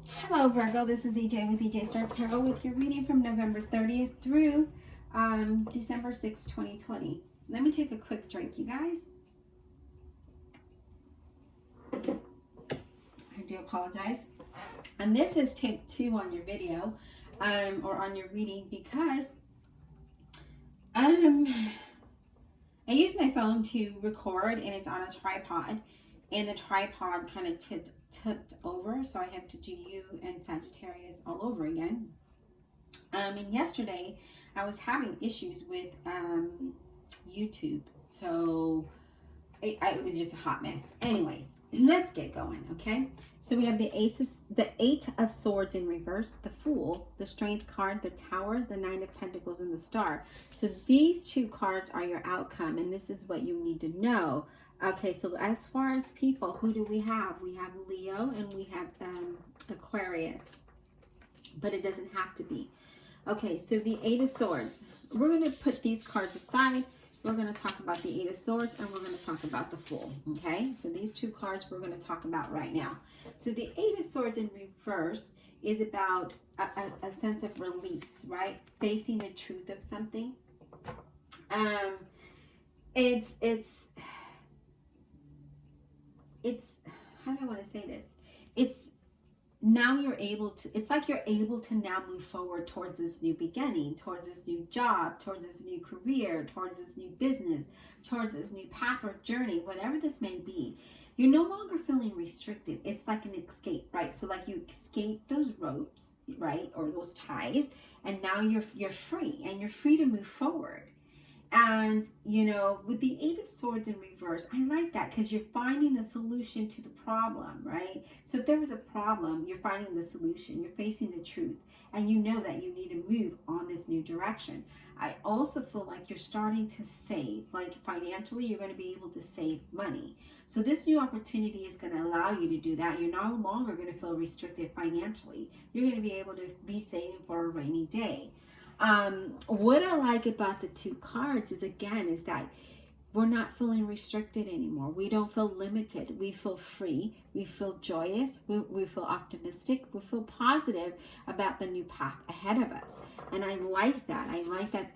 Hello Virgo, this is EJ with EJ Star Tarot with your reading from November 30th through December 6th, 2020. Let me take a quick drink, you guys. I do apologize. And this is take 2 on your video or on your reading because I use my phone to record and it's on a tripod. And the tripod kind of tipped over, so I have to do you and Sagittarius all over again. And yesterday I was having issues with YouTube, so it was just a hot mess. Anyways, let's get going, okay? So we have the Eight of Swords in reverse, the Fool, the Strength card, the Tower, the Nine of Pentacles, and the Star. So these 2 cards are your outcome, and this is what you need to know. Okay, so as far as people, who do we have? We have Leo and we have Aquarius, but it doesn't have to be. Okay, so the Eight of Swords. We're going to put these cards aside. We're going to talk about the Eight of Swords and we're going to talk about the Fool. Okay, so these 2 cards we're going to talk about right now. So the Eight of Swords in reverse is about a sense of release, right? Facing the truth of something. It's how do I want to say this? It's now you're able to, it's like you're able to now move forward towards this new beginning, towards this new job, towards this new career, towards this new business, towards this new path or journey, whatever this may be. You're no longer feeling restricted. It's like an escape, right? So like you escape those ropes, right? Or those ties, and now you're free and you're free to move forward. And, you know, with the Eight of Swords in reverse, I like that because you're finding a solution to the problem, right? So if there was a problem, you're finding the solution, you're facing the truth, and you know that you need to move on this new direction. I also feel like you're starting to save, like financially, you're going to be able to save money. So this new opportunity is going to allow you to do that. You're no longer going to feel restricted financially. You're going to be able to be saving for a rainy day. What I like about the 2 cards is, again, is that we're not feeling restricted anymore. We don't feel limited. We feel free. We feel joyous. We feel optimistic. We feel positive about the new path ahead of us. And I like that. I like that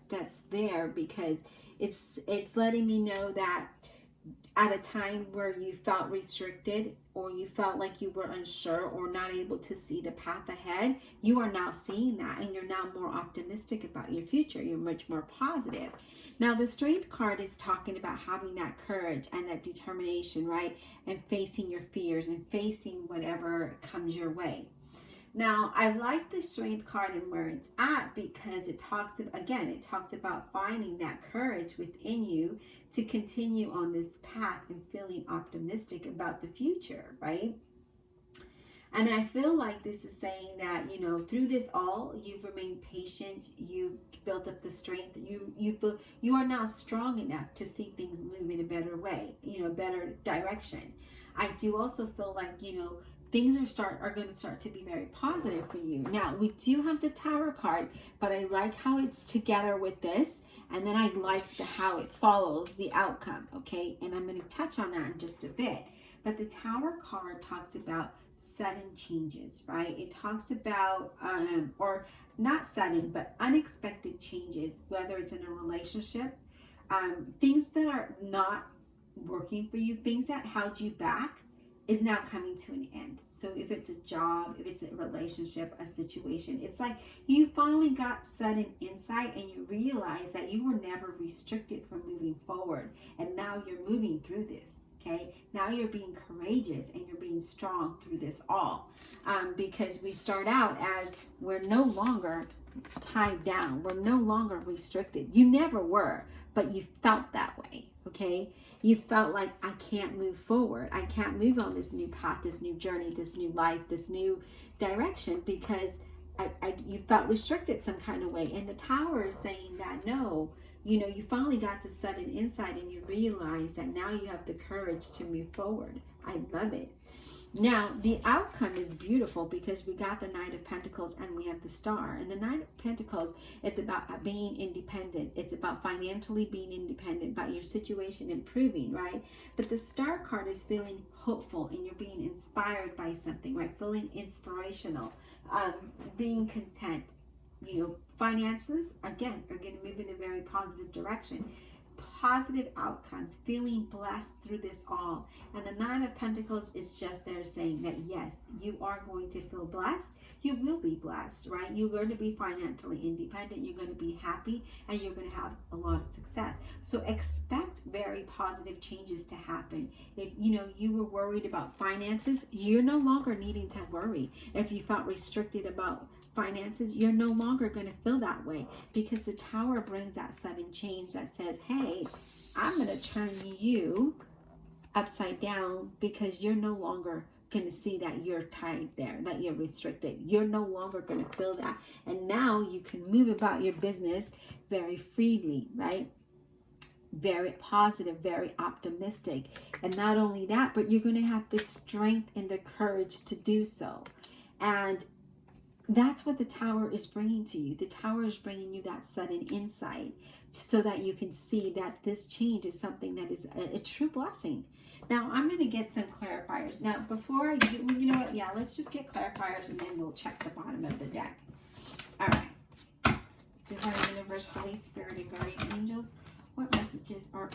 that's there because it's letting me know that at a time where you felt restricted or you felt like you were unsure or not able to see the path ahead, you are now seeing that and you're now more optimistic about your future. You're much more positive. Now, the Strength card is talking about having that courage and that determination, right? And facing your fears and facing whatever comes your way. Now, I like the Strength card and where it's at because it talks about finding that courage within you to continue on this path and feeling optimistic about the future, right? And I feel like this is saying that, you know, through this all, you've remained patient, you've built up the strength, you are now strong enough to see things move in a better way, you know, better direction. I do also feel like, you know, things are going to start to be very positive for you. Now, we do have the Tower card, but I like how it's together with this, and then I like how it follows the outcome, okay? And I'm going to touch on that in just a bit. But the Tower card talks about sudden changes, right? It talks about, or not sudden, but unexpected changes, whether it's in a relationship, things that are not working for you, things that held you back, is now coming to an end. So if it's a job, if it's a relationship, a situation, it's like you finally got sudden insight and you realize that you were never restricted from moving forward. And now you're moving through this, okay? Now you're being courageous and you're being strong through this all. Because we start out as we're no longer tied down. We're no longer restricted. You never were, but you felt that way, okay? You felt like, I can't move forward. I can't move on this new path, this new journey, this new life, this new direction because you felt restricted some kind of way. And the Tower is saying that, no, you know, you finally got the sudden insight and you realize that now you have the courage to move forward. I love it. Now, the outcome is beautiful because we got the Knight of Pentacles and we have the Star. And the Knight of Pentacles, it's about being independent. It's about financially being independent, about your situation improving, right? But the Star card is feeling hopeful and you're being inspired by something, right? Feeling inspirational, being content. You know, finances, again, are going to move in a very positive direction. Positive outcomes, feeling blessed through this all. And the Nine of Pentacles is just there saying that yes, you are going to feel blessed. You will be blessed, right? You're going to be financially independent. You're going to be happy and you're going to have a lot of success. So expect very positive changes to happen. If you were worried about finances, you're no longer needing to worry. If you felt restricted about finances, you're no longer going to feel that way, because the Tower brings that sudden change that says, hey, I'm going to turn you upside down, because you're no longer going to see that you're tied there, that you're restricted. You're no longer going to feel that. And now you can move about your business very freely, right? Very positive, very optimistic. And not only that, but you're going to have the strength and the courage to do so. And that's what the Tower is bringing to you. The Tower is bringing you that sudden insight so that you can see that this change is something that is a true blessing. Now, I'm going to get some clarifiers. Now, before I do, you know what? Yeah, let's just get clarifiers and then we'll check the bottom of the deck. All right. Divine Universe, Holy Spirit, and Guardian Angels, what messages, or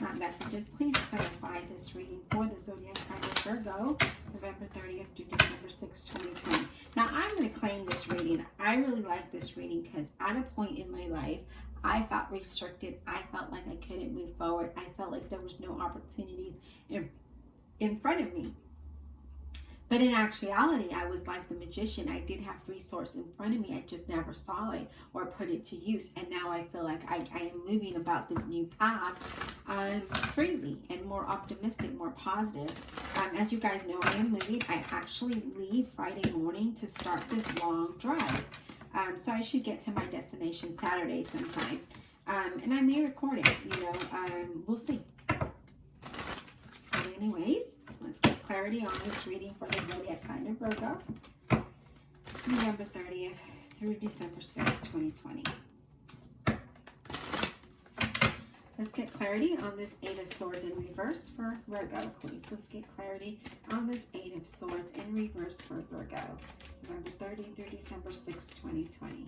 not messages, please clarify this reading for the zodiac sign of Virgo, November 30th to December 6th, 2020. Now, I'm going to claim this reading. I really like this reading because at a point in my life, I felt restricted. I felt like I couldn't move forward. I felt like there was no opportunities in front of me. But in actuality, I was like the magician. I did have resource in front of me. I just never saw it or put it to use. And now I feel like I am moving about this new path freely and more optimistic, more positive. As you guys know, I am moving. I actually leave Friday morning to start this long drive. So I should get to my destination Saturday sometime. And I may record it, we'll see. But anyways, let's get clarity on this reading for the zodiac sign of Virgo, November 30th through December 6th, 2020. Let's get clarity on this Eight of Swords in reverse for Virgo, please. Let's get clarity on this Eight of Swords in reverse for Virgo, November 30th through December 6th, 2020.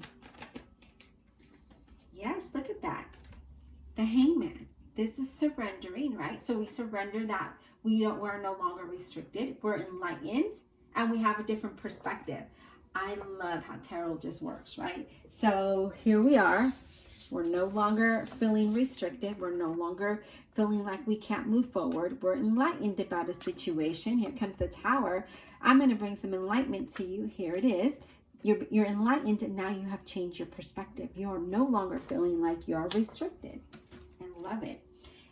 Yes, look at that. The Hangman. This is surrendering, right? So we surrender that we're no longer restricted. We're enlightened and we have a different perspective. I love how tarot just works, right? So here we are. We're no longer feeling restricted. We're no longer feeling like we can't move forward. We're enlightened about a situation. Here comes the Tower. I'm going to bring some enlightenment to you. Here it is. You're enlightened and now you have changed your perspective. You're no longer feeling like you're restricted. I love it.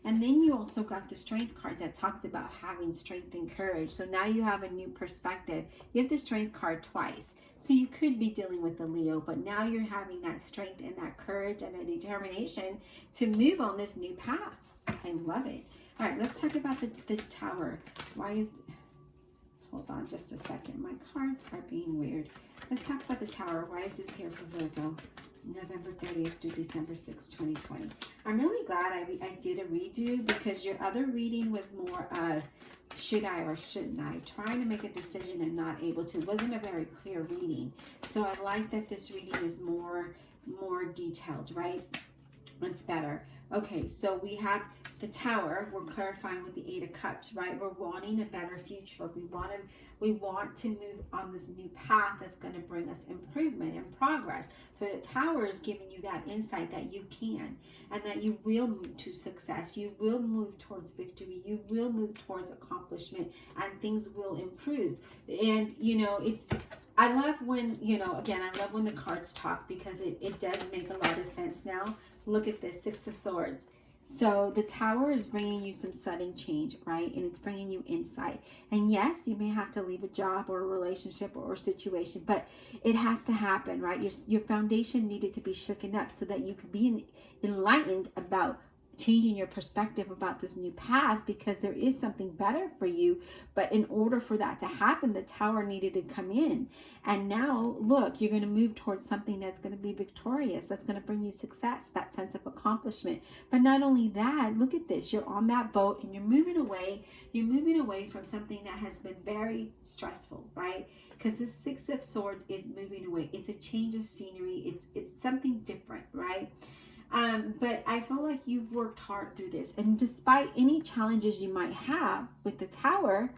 And then you also got the Strength card that talks about having strength and courage. So now you have a new perspective. You have the Strength card twice. So you could be dealing with the Leo, but now you're having that strength and that courage and that determination to move on this new path. I love it. All right, let's talk about the Tower. Hold on just a second. My cards are being weird. Let's talk about the Tower. Why is this here for Virgo? November 30th to December 6th, 2020. I'm really glad I did a redo, because your other reading was more of should I or shouldn't I, trying to make a decision and not able to. It wasn't a very clear reading. So I like that this reading is more detailed, right? It's better. Okay, so we have the Tower. We're clarifying with the Eight of Cups, right? We're wanting a better future. We want to move on this new path that's going to bring us improvement and progress. So the Tower is giving you that insight that you can, and that you will move to success. You will move towards victory. You will move towards accomplishment, and things will improve. And I love when, again, I love when the cards talk, because it does make a lot of sense now. Look at this, Six of Swords. So the Tower is bringing you some sudden change, right? And it's bringing you insight. And yes, you may have to leave a job or a relationship or a situation, but it has to happen, right? Your foundation needed to be shooken up so that you could be enlightened about changing your perspective about this new path, because there is something better for you. But in order for that to happen, the Tower needed to come in. And now, look, you're going to move towards something that's going to be victorious, that's going to bring you success, that sense of accomplishment. But not only that, look at this. You're on that boat and you're moving away. You're moving away from something that has been very stressful, right? Because the Six of Swords is moving away. It's a change of scenery. It's something different, right? But I feel like you've worked hard through this. And despite any challenges you might have with the Tower,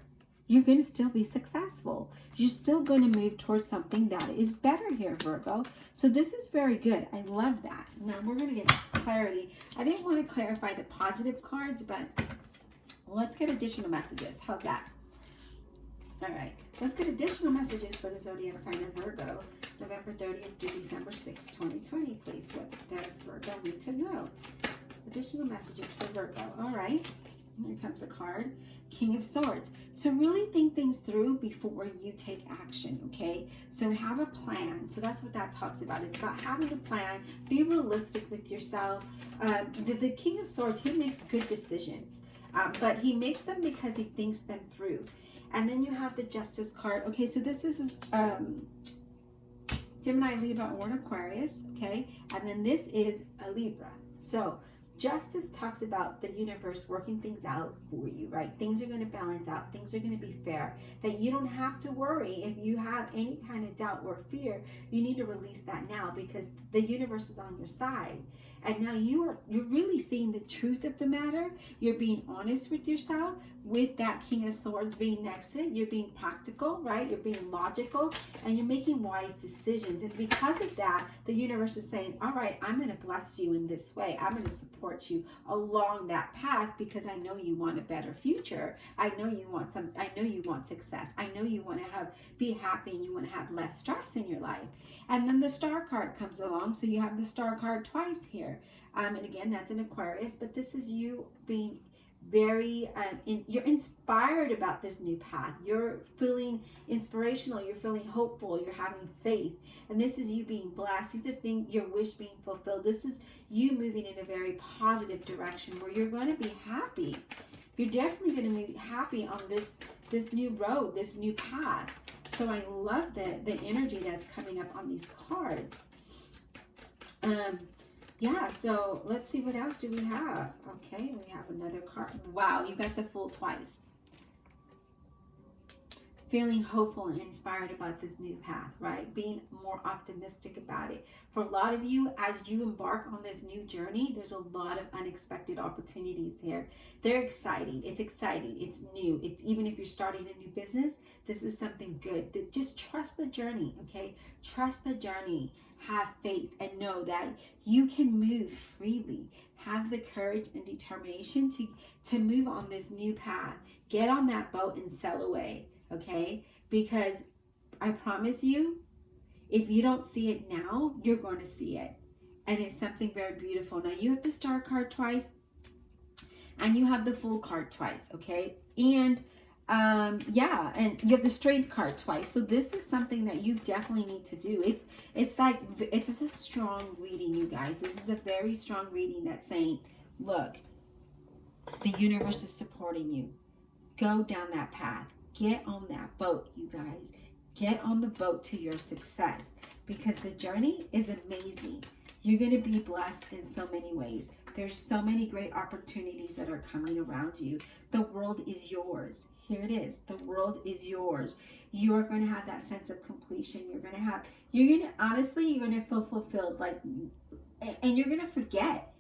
you're going to still be successful. You're still going to move towards something that is better here, Virgo. So this is very good. I love that. Now we're going to get clarity. I didn't want to clarify the positive cards, but let's get additional messages. How's that? All right. Let's get additional messages for the zodiac sign of Virgo, November 30th to December 6th, 2020, please. What does Virgo need to know? Additional messages for Virgo. All right. Here comes a card, King of Swords. So really think things through before you take action, okay? So have a plan. So that's what that talks about. It's about having a plan. Be realistic with yourself. The King of Swords, he makes good decisions, but he makes them because he thinks them through. And then you have the Justice card. Okay, so this is Gemini, Libra, or an Aquarius, okay? And then this is a Libra. So Justice talks about the universe working things out for you, right? Things are going to balance out. Things are going to be fair. That you don't have to worry. If you have any kind of doubt or fear, you need to release that now, because the universe is on your side. And now you're really seeing the truth of the matter. You're being honest with yourself, with that King of Swords being next to it. You're being practical, right? You're being logical, and you're making wise decisions. And because of that, the universe is saying, all right, I'm going to bless you in this way. I'm going to support you along that path, because I know you want a better future. I know you want I know you want success. I know you want to be happy, and you want to have less stress in your life. And then the Star card comes along. So you have the Star card twice here. And again, that's an Aquarius, but this is you being very, you're inspired about this new path. You're feeling inspirational. You're feeling hopeful. You're having faith. And this is you being blessed. These are things, your wish being fulfilled. This is you moving in a very positive direction where you're going to be happy. You're definitely going to be happy on this new road, this new path. So I love the energy that's coming up on these cards. Yeah, so let's see, what else do we have? Okay, we have another card. Wow, you got the Fool twice. Feeling hopeful and inspired about this new path, right? Being more optimistic about it. For a lot of you, as you embark on this new journey, there's a lot of unexpected opportunities here. They're exciting. It's exciting. It's new. It's, even if you're starting a new business, this is something good. Just trust the journey, okay? Trust the journey. Have faith and know that you can move freely. Have the courage and determination to move on this new path. Get on that boat and sail away. Okay, because I promise you, if you don't see it now, you're going to see it. And it's something very beautiful. Now you have the Star card twice, and you have the Fool card twice, okay? And yeah, and you have the Strength card twice. So this is something that you definitely need to do. It's a strong reading, you guys. This is a very strong reading that's saying, look, the universe is supporting you. Go down that path. Get on that boat, you guys. Get on the boat to your success, because the journey is amazing. You're going to be blessed in so many ways. There's so many great opportunities that are coming around you. The world is yours. Here it is. The world is yours. You are going to have that sense of completion. You're going to feel fulfilled, and you're going to forget,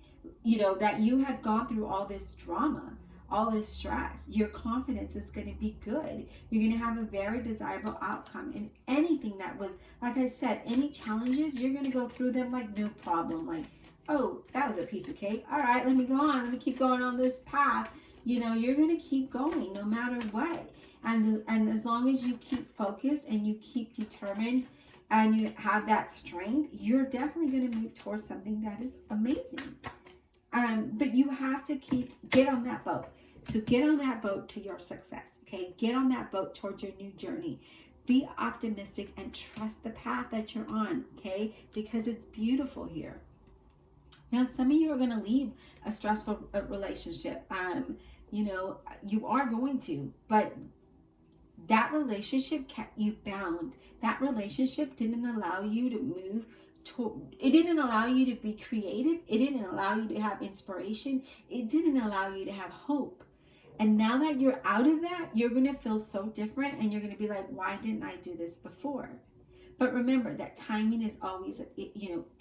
that you have gone through all this drama, all this stress. Your confidence is going to be good. You're going to have a very desirable outcome. And anything that was, like I said, any challenges, you're going to go through them like no problem. Like, oh, that was a piece of cake. All right, let me go on. Let me keep going on this path. You're going to keep going no matter what. And as long as you keep focused and you keep determined and you have that strength, you're definitely going to move towards something that is amazing. But you have to get on that boat. So get on that boat to your success, okay? Get on that boat towards your new journey. Be optimistic and trust the path that you're on, okay? Because it's beautiful here. Now, some of you are going to leave a stressful relationship. You know, you are going to, but that relationship kept you bound. That relationship didn't allow you to move. It didn't allow you to be creative. It didn't allow you to have inspiration. It didn't allow you to have hope. And now that you're out of that, you're going to feel so different, and you're going to be like, why didn't I do this before? But remember that timing is always,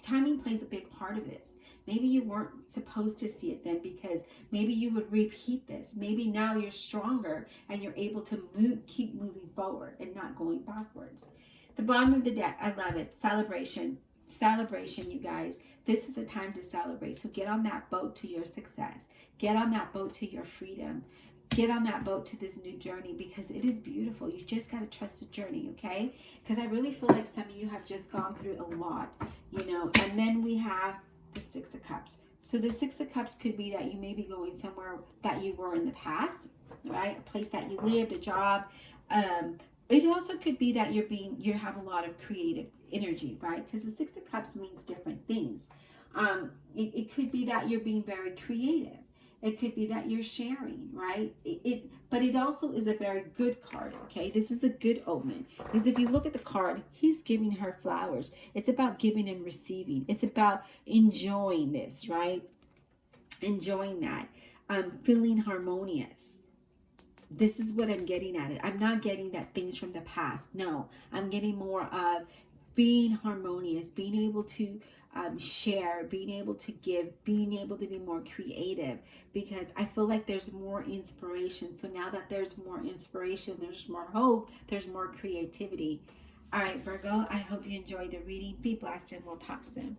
timing plays a big part of this. Maybe you weren't supposed to see it then, because maybe you would repeat this. Maybe now you're stronger and you're able to keep moving forward and not going backwards. The bottom of the deck, I love it. Celebration. Celebration, you guys. This is a time to celebrate. So get on that boat to your success. Get on that boat to your freedom. Get on that boat to this new journey, because it is beautiful. You just got to trust the journey, okay? Because I really feel like some of you have just gone through a lot, And then we have the Six of Cups. So the Six of Cups could be that you may be going somewhere that you were in the past, right? A place that you lived, a job. It also could be that you have a lot of creative energy, right? Because the Six of Cups means different things. It could be that you're being very creative. It could be that you're sharing, right? But it also is a very good card, okay? This is a good omen. Because if you look at the card, he's giving her flowers. It's about giving and receiving. It's about enjoying this, right? Enjoying that. Feeling harmonious. This is what I'm getting at it. I'm not getting that things from the past. No, I'm getting more of being harmonious, being able to share, being able to give, being able to be more creative, because I feel like there's more inspiration. So now that there's more inspiration, there's more hope, there's more creativity. All right, Virgo, I hope you enjoyed the reading. Be blessed, and we'll talk soon.